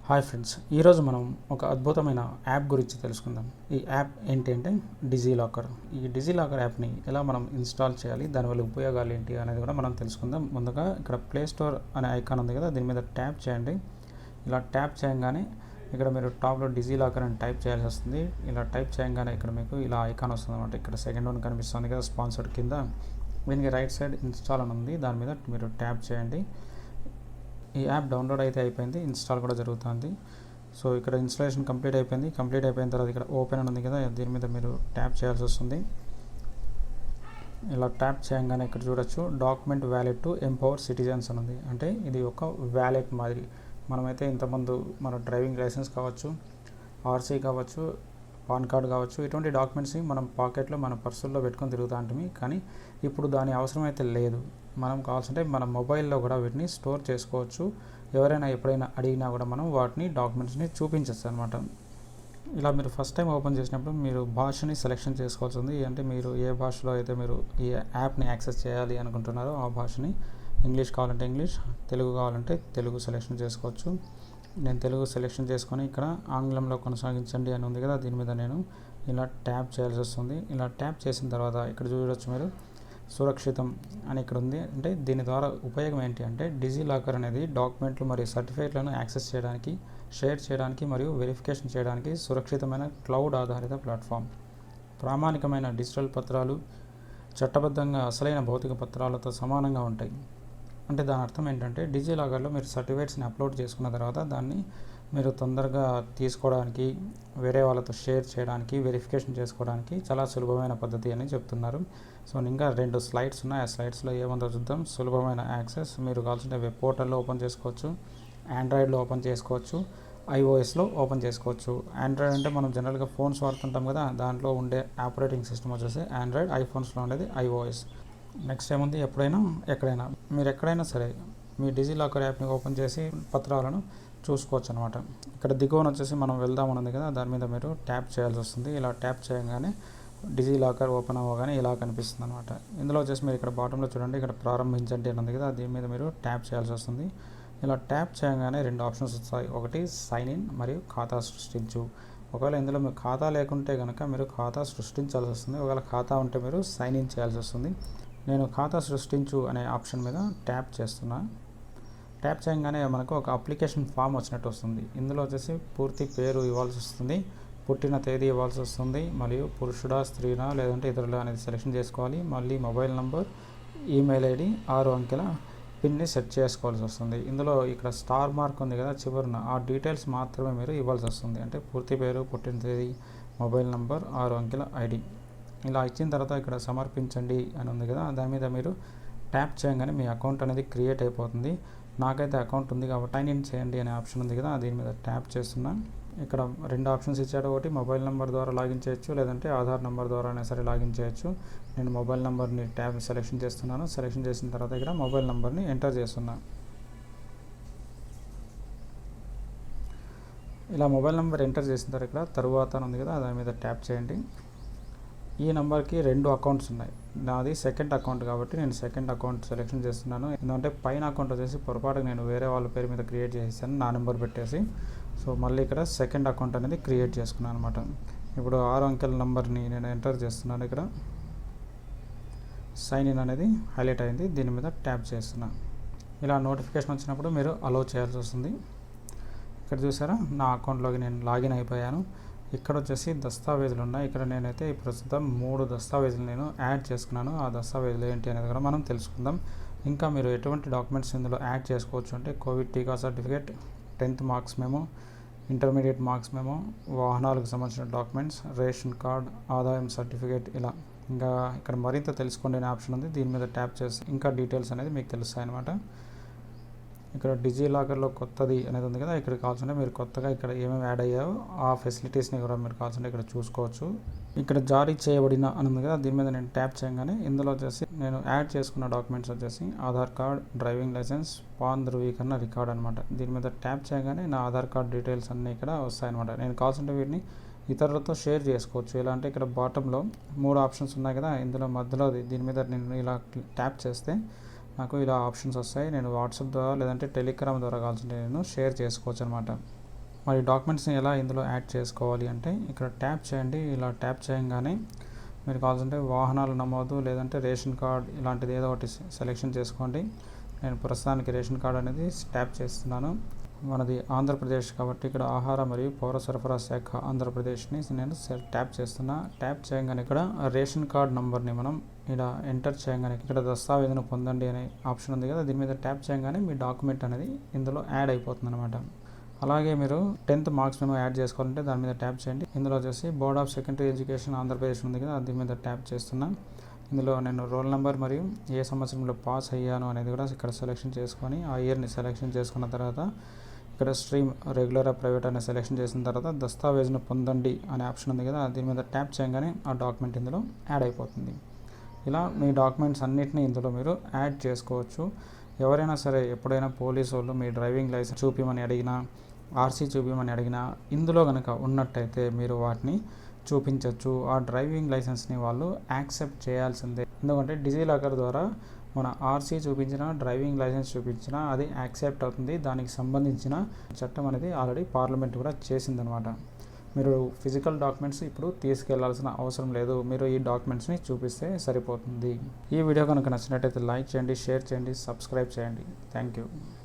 Hi friends, ఈరోజు మనం ఒక అద్భుతమైన యాప్ గురించి తెలుసుకుందాం. ఈ యాప్ ఏంటి అంటే డిజిలాకర్. ఈ డిజిలాకర్ యాప్ని ఎలా మనం ఇన్స్టాల్ చేయాలి, దానివల్ల ఉపయోగాలు ఏంటి అనేది కూడా మనం తెలుసుకుందాం. ముందుగా ఇక్కడ ప్లే స్టోర్ అనే ఐకాన్ ఉంది కదా, దీని మీద ట్యాప్ చేయండి. ఇలా ట్యాప్ చేయగానే ఇక్కడ మీరు టాప్లో డిజిలాకర్ అని టైప్ చేయాల్సి వస్తుంది. ఇలా టైప్ చేయగానే ఇక్కడ మీకు ఇలా ఐకాన్ వస్తుంది అనమాట. ఇక్కడ సెకండ్ వన్ కనిపిస్తుంది కదా, స్పాన్సర్డ్ కింద. దీనికి రైట్ సైడ్ ఇన్స్టాల్ అని ఉంది, దాని మీద మీరు ట్యాప్ చేయండి. ఈ యాప్ డౌన్లోడ్ అయితే అయిపోయింది, ఇన్స్టాల్ కూడా జరుగుతుంది. సో ఇక్కడ ఇన్స్టాలేషన్ కంప్లీట్ అయిపోయింది. కంప్లీట్ అయిపోయిన తర్వాత ఇక్కడ ఓపెన్ అని ఉంది కదా, దీని మీద మీరు ట్యాప్ చేయాల్సి వస్తుంది. ఇలా ట్యాప్ చేయగానే ఇక్కడ చూడొచ్చు document wallet to empower citizens అని ఉంది. అంటే ఇది ఒక వ్యాలెట్ మాదిరి. మనమైతే ఇంతకుముందు మన డ్రైవింగ్ లైసెన్స్ కావచ్చు, ఆర్సీ కావచ్చు, పాన్ కార్డ్ కావచ్చు, ఇటువంటి డాక్యుమెంట్స్ని మనం పాకెట్లో మన పర్సుల్లో పెట్టుకొని తిరుగుతూ ఉంటాము. కానీ ఇప్పుడు దాని అవసరం అయితే లేదు. మనం కావాల్సింటే మన మొబైల్లో కూడా వీటిని స్టోర్ చేసుకోవచ్చు. ఎవరైనా ఎప్పుడైనా అడిగినా కూడా మనం వాటిని డాక్యుమెంట్స్ని చూపించవచ్చు అనమాట. ఇలా మీరు ఫస్ట్ టైం ఓపెన్ చేసినప్పుడు మీరు భాషని సెలెక్షన్ చేసుకోవాల్సి ఉంది. అంటే మీరు ఏ భాషలో అయితే మీరు ఈ యాప్ని యాక్సెస్ చేయాలి అనుకుంటున్నారో ఆ భాషని, ఇంగ్లీష్ కావాలంటే ఇంగ్లీష్, తెలుగు కావాలంటే తెలుగు సెలెక్షన్ చేసుకోవచ్చు. నేను తెలుగు సెలెక్షన్ చేసుకొని ఇక్కడ ఆంగ్లంలో కొనసాగించండి అని ఉంది కదా, దీని మీద నేను ఇలా ట్యాప్ చేయాల్సి వస్తుంది. ఇలా ట్యాప్ చేసిన తర్వాత ఇక్కడ చూడవచ్చు మీరు సురక్షితం అని ఇక్కడ ఉంది. అంటే దీని ద్వారా ఉపయోగం ఏంటి అంటే డిజిలాకర్ అనేది డాక్యుమెంట్లు మరియు సర్టిఫికేట్లను యాక్సెస్ చేయడానికి, షేర్ చేయడానికి మరియు వెరిఫికేషన్ చేయడానికి సురక్షితమైన క్లౌడ్ ఆధారిత ప్లాట్ఫామ్. ప్రామాణికమైన డిజిటల్ పత్రాలు చట్టబద్ధంగా అసలైన భౌతిక పత్రాలతో సమానంగా ఉంటాయి. అంటే దాని అర్థం ఏంటంటే డిజిలాకర్లో మీరు సర్టిఫికేట్స్ని అప్లోడ్ చేసుకున్న తర్వాత దాన్ని మీరు తొందరగా తీసుకోవడానికి, వేరే వాళ్ళతో షేర్ చేయడానికి, వెరిఫికేషన్ చేసుకోవడానికి చాలా సులభమైన పద్ధతి అని చెప్తున్నారు. సో ఇంకా 2 స్లైడ్స్ ఉన్నాయి. ఆ స్లైడ్స్లో ఏముందో చూద్దాం. సులభమైన యాక్సెస్ మీరు కావాల్సిన వెబ్ పోర్టల్లో ఓపెన్ చేసుకోవచ్చు, ఆండ్రాయిడ్లో ఓపెన్ చేసుకోవచ్చు, ఐఓఎస్లో ఓపెన్ చేసుకోవచ్చు. ఆండ్రాయిడ్ అంటే మనం జనరల్గా ఫోన్స్ వాడుతుంటాం కదా, దాంట్లో ఉండే ఆపరేటింగ్ సిస్టమ్ వచ్చేసి ఆండ్రాయిడ్, ఐఫోన్స్లో ఉండేది ఐఓఎస్. నెక్స్ట్ ఏముంది, ఎప్పుడైనా ఎక్కడైనా మీరు ఎక్కడైనా సరే మీ డిజిలాకర్ యాప్ని ఓపెన్ చేసి పత్రాలను చూసుకోవచ్చు అనమాట. ఇక్కడ దిగువన వచ్చేసి మనం వెళ్దామని ఉంది కదా, దాని మీద మీరు ట్యాప్ చేయాల్సి వస్తుంది. ఇలా ట్యాప్ చేయగానే డిజిలాకర్ ఓపెన్ అవ్వగానే ఇలా కనిపిస్తుంది అనమాట. ఇందులో వచ్చేసి మీరు ఇక్కడ బాటంలో చూడండి, ఇక్కడ ప్రారంభించండి అని ఉంది కదా, దీని మీద మీరు ట్యాప్ చేయాల్సి వస్తుంది. ఇలా ట్యాప్ చేయగానే 2 ఆప్షన్స్ వస్తాయి. ఒకటి సైన్ ఇన్ మరియు ఖాతా సృష్టించు. ఒకవేళ ఇందులో మీకు ఖాతా లేకుంటే కనుక మీరు ఖాతా సృష్టించాల్సి వస్తుంది. ఒకవేళ ఖాతా ఉంటే మీరు సైన్ ఇన్ చేయాల్సి వస్తుంది. నేను ఖాతా సృష్టించు అనే ఆప్షన్ మీద ట్యాప్ చేస్తున్నా. ట్యాప్ చేయగానే మనకు ఒక అప్లికేషన్ ఫామ్ వచ్చినట్టు వస్తుంది. ఇందులో వచ్చేసి పూర్తి పేరు ఇవ్వాల్సి వస్తుంది, పుట్టిన తేదీ ఇవ్వాల్సి వస్తుంది, మరియు పురుషుడా స్త్రీనా లేదంటే ఇతరులా అనేది సెలెక్షన్ చేసుకోవాలి. మళ్ళీ మొబైల్ నంబర్, ఈమెయిల్ ఐడి, 6 అంకెల పిన్ని సెట్ చేసుకోవాల్సి వస్తుంది. ఇందులో ఇక్కడ స్టార్ మార్క్ ఉంది కదా చివరిన, ఆ డీటెయిల్స్ మాత్రమే మీరు ఇవ్వాల్సి వస్తుంది. అంటే పూర్తి పేరు, పుట్టిన తేదీ, మొబైల్ నంబర్, 6 అంకెల ఐడి. ఇలా ఇచ్చిన తర్వాత ఇక్కడ సమర్పించండి అని ఉంది కదా, దాని మీద మీరు ట్యాప్ చేయగానే మీ అకౌంట్ అనేది క్రియేట్ అయిపోతుంది. నాకైతే అకౌంట్ ఉంది కాబట్టి సైన్ ఇన్ చేయండి అనే ఆప్షన్ ఉంది కదా, దీని మీద ట్యాప్ చేస్తున్నా. ఇక్కడ 2 ఆప్షన్స్ ఇచ్చాడు. ఒకటి మొబైల్ నెంబర్ ద్వారా లాగిన్ చేయొచ్చు, లేదంటే ఆధార్ నెంబర్ ద్వారా అయినా సరే లాగిన్ చేయొచ్చు. నేను మొబైల్ నెంబర్ని ట్యాబ్ సెలెక్షన్ చేస్తున్నాను. సెలెక్షన్ చేసిన తర్వాత ఇక్కడ మొబైల్ నెంబర్ని ఎంటర్ చేస్తున్నా. ఇలా మొబైల్ నెంబర్ ఎంటర్ చేసిన తర్వాత ఇక్కడ తరువాత ఉంది కదా, దాని మీద ట్యాప్ చేయండి. ఈ నెంబర్కి 2 అకౌంట్స్ ఉన్నాయి. నాది సెకండ్ అకౌంట్ కాబట్టి నేను సెకండ్ అకౌంట్ సెలెక్షన్ చేస్తున్నాను. ఎందుకంటే పైన అకౌంట్ వచ్చేసి పొరపాటుగా నేను వేరే వాళ్ళ పేరు మీద క్రియేట్ చేసేసాను, నా నెంబర్ పెట్టేసి. సో మళ్ళీ ఇక్కడ సెకండ్ అకౌంట్ అనేది క్రియేట్ చేసుకున్నాను అనమాట. ఇప్పుడు 6 అంకెల నెంబర్ని నేను ఎంటర్ చేస్తున్నాను. ఇక్కడ సైన్ ఇన్ అనేది హైలైట్ అయింది, దీని మీద ట్యాప్ చేస్తున్నాను. ఇలా నోటిఫికేషన్ వచ్చినప్పుడు మీరు అలో చేయాల్సి వస్తుంది. ఇక్కడ చూసారా, నా అకౌంట్లోకి నేను లాగిన్ అయిపోయాను. ఇక్కడ వచ్చేసి దస్తావేజులు ఉన్నాయి. ఇక్కడ నేనైతే ప్రస్తుతం 3 దస్తావేజులు నేను యాడ్ చేసుకున్నాను. ఆ దస్తావేజులు ఏంటి అనేది కూడా మనం తెలుసుకుందాం. ఇంకా మీరు ఎటువంటి డాక్యుమెంట్స్ ఇందులో యాడ్ చేసుకోవచ్చు అంటే కోవిడ్ టీకా certificate, 10th marks memo, intermediate marks memo, వాహనాలకు సంబంధించిన డాక్యుమెంట్స్, రేషన్ కార్డ్, ఆదాయం సర్టిఫికేట్, ఇలా. ఇంకా ఇక్కడ మరింత తెలుసుకోండి అనే ఆప్షన్ ఉంది, దీని మీద ట్యాప్ చేసి ఇంకా డీటెయిల్స్ అనేది మీకు తెలుస్తాయి అన్నమాట. ఇక్కడ డిజిలాకర్లో కొత్తది అనేది ఉంది కదా, ఇక్కడ కావాల్సింటే మీరు కొత్తగా ఇక్కడ ఏమేమి యాడ్ అయ్యాయో ఆ ఫెసిలిటీస్ని కూడా మీరు కావాల్సింటే ఇక్కడ చూసుకోవచ్చు. ఇక్కడ జారీ చేయబడిన అని ఉంది కదా, దీని మీద నేను ట్యాప్ చేయగానే ఇందులో వచ్చేసి నేను యాడ్ చేసుకున్న డాక్యుమెంట్స్ వచ్చేసి Aadhaar card, driving licence, PAN ధృవీకరణ రికార్డ్ అనమాట. దీని మీద ట్యాప్ చేయగానే నా ఆధార్ కార్డ్ డీటెయిల్స్ అన్నీ ఇక్కడ వస్తాయన్నమాట. నేను కావాల్సింటే వీటిని ఇతరులతో షేర్ చేసుకోవచ్చు. ఎలా అంటే ఇక్కడ బాటంలో 3 ఆప్షన్స్ ఉన్నాయి కదా, ఇందులో మధ్యలో దీని మీద నేను ఇలా ట్యాప్ చేస్తే నాకు ఇలా ఆప్షన్స్ వస్తాయి. నేను వాట్సాప్ ద్వారా లేదంటే టెలిగ్రామ్ ద్వారా కావాల్సింటే నేను షేర్ చేసుకోవచ్చు అనమాట. మరి డాక్యుమెంట్స్ని ఎలా ఇందులో యాడ్ చేసుకోవాలి అంటే ఇక్కడ ట్యాప్ చేయండి. ఇలా ట్యాప్ చేయగానే మీరు కావాల్సింటే వాహనాల నమోదు లేదంటే రేషన్ కార్డ్ ఇలాంటిది ఏదో ఒకటి సెలెక్షన్ చేసుకోండి. నేను ప్రస్తుతానికి రేషన్ కార్డ్ అనేది ట్యాప్ చేస్తున్నాను. మనది ఆంధ్రప్రదేశ్ కాబట్టి ఇక్కడ ఆహార మరియు పౌర సరఫరా శాఖ ఆంధ్రప్రదేశ్ని నేను ట్యాప్ చేస్తున్నా. ట్యాప్ చేయగానే ఇక్కడ రేషన్ కార్డ్ నంబర్ని మనం ఇలా ఎంటర్ చేయగానే ఇక్కడ దస్తావేజును పొందండి అనే ఆప్షన్ ఉంది కదా, దీని మీద ట్యాప్ చేయగానే మీ డాక్యుమెంట్ అనేది ఇందులో యాడ్ అయిపోతుంది అనమాట. అలాగే మీరు 10th మార్క్స్ మేము యాడ్ చేసుకోవాలంటే దాని మీద ట్యాప్ చేయండి. ఇందులో వచ్చేసి board of secondary education Andhra Pradesh ఉంది కదా, దీని మీద ట్యాప్ చేస్తున్నా. ఇందులో నేను రోల్ నెంబర్ మరియు ఏ సంవత్సరంలో పాస్ అయ్యాను అనేది కూడా ఇక్కడ సెలెక్షన్ చేసుకొని ఆ ఇయర్ని సెలెక్షన్ చేసుకున్న తర్వాత ఇక్కడ స్ట్రీమ్ రెగ్యులర్ ప్రైవేట్ అనే సెలెక్షన్ చేసిన తర్వాత దస్తావేజును పొందండి అనే ఆప్షన్ ఉంది కదా, దీని మీద ట్యాప్ చేయగానే ఆ డాక్యుమెంట్ ఇందులో యాడ్ అయిపోతుంది. ఇలా మీ డాక్యుమెంట్స్ అన్నిటినీ ఇందులో మీరు యాడ్ చేసుకోవచ్చు. ఎవరైనా సరే ఎప్పుడైనా పోలీసు వాళ్ళు మీ డ్రైవింగ్ లైసెన్స్ చూపించమని అడిగినా, ఆర్సీ చూపించమని అడిగినా ఇందులో కనుక ఉన్నట్టయితే మీరు వాటిని చూపించవచ్చు. ఆ డ్రైవింగ్ లైసెన్స్ని వాళ్ళు యాక్సెప్ట్ చేయాల్సిందే. ఎందుకంటే డిజిలాకర్ ద్వారా మన ఆర్సీ చూపించినా డ్రైవింగ్ లైసెన్స్ చూపించినా అది యాక్సెప్ట్ అవుతుంది. దానికి సంబంధించిన చట్టం అనేది ఆల్రెడీ పార్లమెంట్ కూడా చేసిందనమాట. మీరు ఫిజికల్ డాక్యుమెంట్స్ ఇప్పుడు తీసుకెళ్లాల్సిన అవసరం లేదు. మీరు ఈ డాక్యుమెంట్స్ని చూపిస్తే సరిపోతుంది. ఈ వీడియో కనుక నచ్చినట్టయితే లైక్ చేయండి, షేర్ చేయండి, సబ్స్క్రైబ్ చేయండి. Thank you.